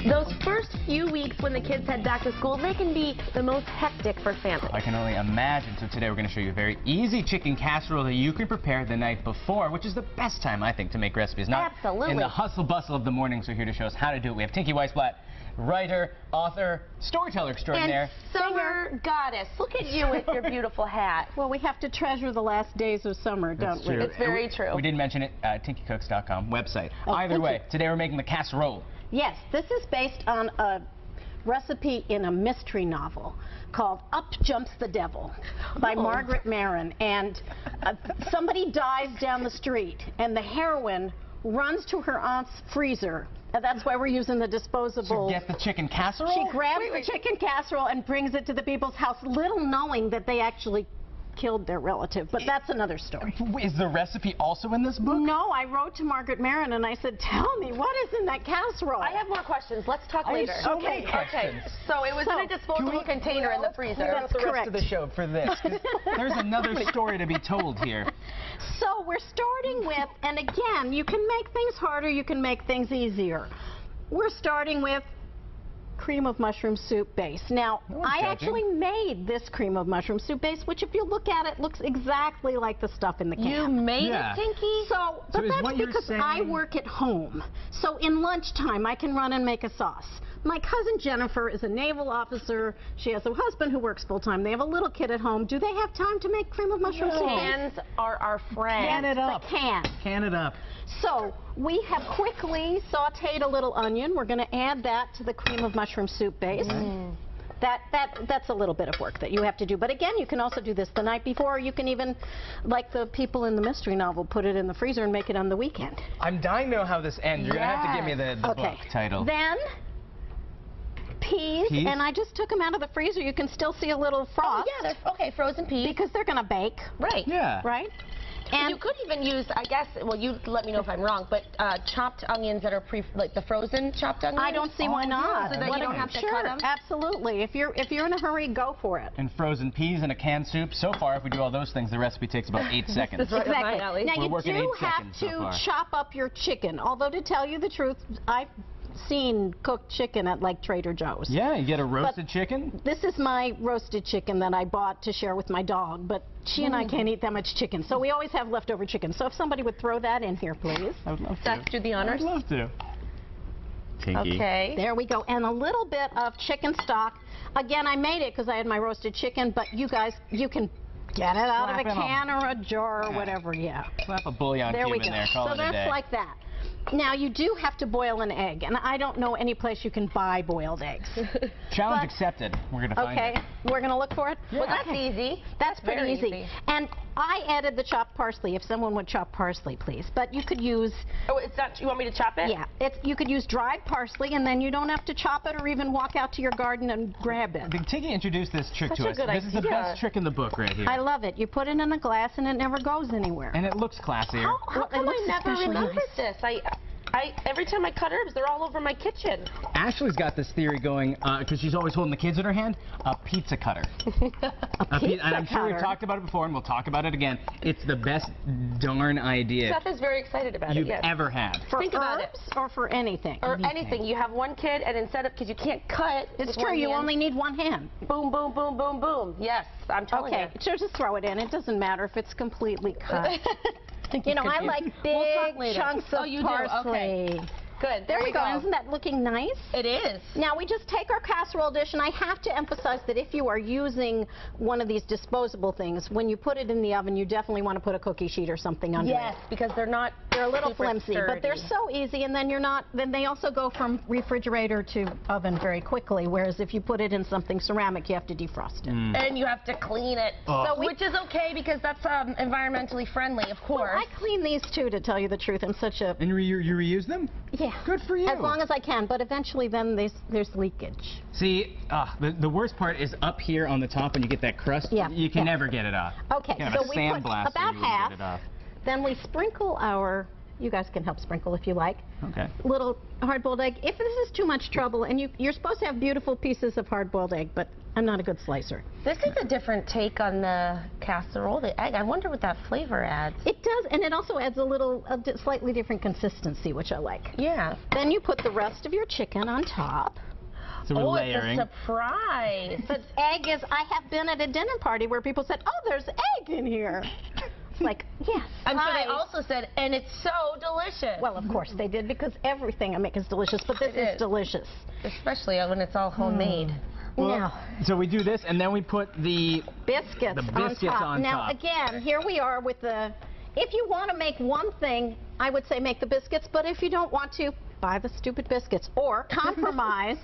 Those first few weeks when the kids head back to school, they can be the most hectic for families. I can only imagine. So today we're going to show you a very easy chicken casserole that you can prepare the night before, which is the best time, I think, to make recipes. Not Absolutely. in the hustle bustle of the morning. So here to show us how to do it, we have Tinky Weisblatt, writer, author, storyteller extraordinaire, and summer goddess. Look at you with your beautiful hat. Well, we have to treasure the last days of summer, don't we? It's very true. We did mention it, tinkykooks.com website. Oh, Either way, today we're making the casserole. Yes, this is based on a recipe in a mystery novel called Up Jumps the Devil by Margaret Maron. And somebody dives down the street, and the heroine runs to her aunt's freezer. And that's why we're using the disposable. To get the chicken casserole? She grabs the chicken casserole and brings it to the people's house, little knowing that they actually killed their relative, but that's another story. Is the recipe also in this book? No, I wrote to Margaret Maron and I said, tell me, what is in that casserole? I have more questions. Let's talk later. So many questions. Okay, so it was in a disposable container in the freezer. That's the rest of the show for this. There's another story to be told here. So we're starting with, and again, you can make things harder, you can make things easier. We're starting with cream of mushroom soup base. Now, I actually made this cream of mushroom soup base, which if you look at it, looks exactly like the stuff in the can. You made it, Tinky? So that's because I work at home. So in lunchtime, I can run and make a sauce. My cousin Jennifer is a naval officer. She has a husband who works full-time. They have a little kid at home. Do they have time to make cream of mushroom soup? Cans are our friends. Can it up. Can it up. So we have quickly sauteed a little onion. We're going to add that to the cream of mushroom soup base. That's a little bit of work that you have to do. But again, you can also do this the night before. Or you can even, like the people in the mystery novel, put it in the freezer and make it on the weekend. I'm dying to know how this ends. You're going to have to give me the book title. Then peas, and I just took them out of the freezer. You can still see a little frost. Oh, yeah, they're frozen peas. Because they're going to bake. Right. Yeah. Right? And you could even use, I guess, well, you let me know if I'm wrong, but chopped onions that are like the frozen chopped onions. I don't see why not. So that you don't have to cut them? Absolutely. If you're in a hurry, go for it. And frozen peas in a canned soup. So far, if we do all those things, the recipe takes about 8 seconds. Exactly. Now, you do have to chop up your chicken. Although, to tell you the truth, I've seen cooked chicken at like Trader Joe's. Yeah, you get a roasted chicken. This is my roasted chicken that I bought to share with my dog, but she and I can't eat that much chicken, so we always have leftover chicken. So if somebody would throw that in here, please. I would love to. Seth, do the honors. I'd love to. Tinky. Okay. There we go. And a little bit of chicken stock. Again, I made it because I had my roasted chicken, but you guys, you can get it out of a can or a jar or whatever, Slap a bouillon cube in there, call it a day. So that's like that. Now, you do have to boil an egg, and I don't know any place you can buy boiled eggs. Challenge accepted. We're going to find it. Okay, we're going to look for it? Yeah. Well, that's easy. That's pretty easy. And I added the chopped parsley, if someone would chop parsley, please. But you could use... Oh, it's not... You want me to chop it? Yeah. You could use dried parsley, and then you don't have to chop it or even walk out to your garden and grab it. Tinky introduced this trick to us. This is the best trick in the book right here. I love it. You put it in a glass, and it never goes anywhere. And it looks classier. How come I never remembered this? Every time I cut herbs, they're all over my kitchen. Ashley's got this theory going, because she's always holding the kids in her hand, a pizza cutter. And I'm sure we've talked about it before, and we'll talk about it again. It's the best darn idea Seth is very excited about it, you've ever had. Think about it. Or for anything. Or anything. You have one kid, and instead of, because you can't cut. It's true, you only need one hand. Boom, boom, boom, boom, boom. Yes, I'm telling you. Okay, so just throw it in. It doesn't matter if it's completely cut. You know, I like big chunks of parsley. Okay. Good. There we go. Isn't that looking nice? It is. Now we just take our casserole dish, and I have to emphasize that if you are using one of these disposable things, when you put it in the oven, you definitely want to put a cookie sheet or something under it. Yes, because they're a little flimsy, but they're so easy, and then then they also go from refrigerator to oven very quickly, whereas if you put it in something ceramic, you have to defrost it. And you have to clean it, which is okay because that's environmentally friendly, of course. Well, I clean these too, to tell you the truth. I'm such a... And you reuse them? Yeah. Good for you. As long as I can, but eventually then there's leakage. See, the worst part is up here on the top when you get that crust. Yeah. You can never get it off. Okay, so we put about half. Then we sprinkle our You guys can help sprinkle if you like. Okay. Little hard-boiled egg. If this is too much trouble, and you're supposed to have beautiful pieces of hard-boiled egg, but I'm not a good slicer. This is a different take on the casserole, the egg. I wonder what that flavor adds. It does, and it also adds a slightly different consistency, which I like. Yeah. Then you put the rest of your chicken on top. So we're Oh, layering. it's a surprise. The egg is, I have been at a dinner party where people said, oh, there's egg in here. It's like, yes. I'm sure they also said, and it's so delicious. Well, of course they did, because everything I make is delicious, but this is delicious. Especially when it's all homemade. Well, Now, so we do this, and then we put the biscuits, biscuits on Now, top. again, here we are with the, if you want to make one thing, I would say make the biscuits, but if you don't want to, buy the stupid biscuits. Or compromise,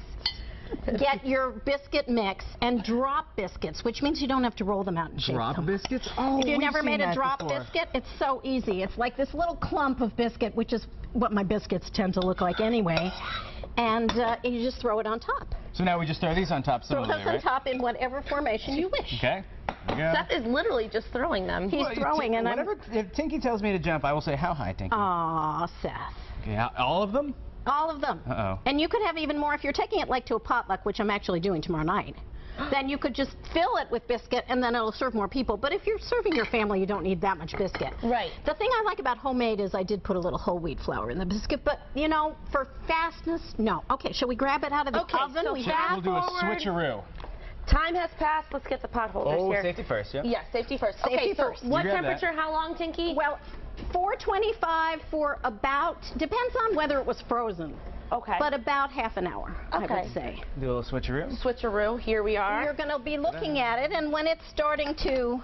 get your biscuit mix and drop biscuits, which means you don't have to roll them out and shape drop them. biscuits. Oh, If you've we've never seen made a that drop before. biscuit, it's so easy. It's like this little clump of biscuit, which is what my biscuits tend to look like anyway. And you just throw it on top. So now we just throw these on top Throw similarly, those on right? top in whatever formation you wish. Okay. There we go. Seth is literally just throwing them. He's throwing, and whenever if Tinky tells me to jump, I will say, how high, Tinky? Aw, Seth. Okay, all of them? All of them. Uh-oh. And you could have even more if you're taking it like to a potluck, which I'm actually doing tomorrow night. Then you could just fill it with biscuit, and then it'll serve more people. But if you're serving your family, you don't need that much biscuit. Right. The thing I like about homemade is I did put a little whole wheat flour in the biscuit, but, you know, for fastness, no. Okay, shall we grab it out of the oven? so We fast We'll do a forward. switcheroo. Time has passed. Let's get the pot holders Oh, here. safety first, yeah? Yes, safety first. Safety okay, so first. what You grab temperature, that. how long, Tinky? Well, 425 for about, depends on whether it was frozen, okay. but about half an hour, I Okay. would say. Do a little switcheroo. Switcheroo, here we are. You're going to be looking at it, and when it's starting to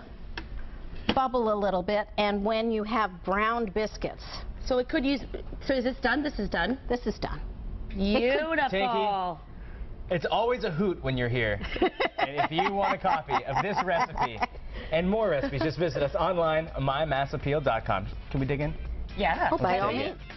bubble a little bit, and when you have browned biscuits, So it could use, so is this done? This is done? this is done. Beautiful. It's always a hoot when you're here. And if you want a copy of this recipe and more recipes, just visit us online, mymassappeal.com. Can we dig in? Yeah. Oh, by Let's all dig means. in.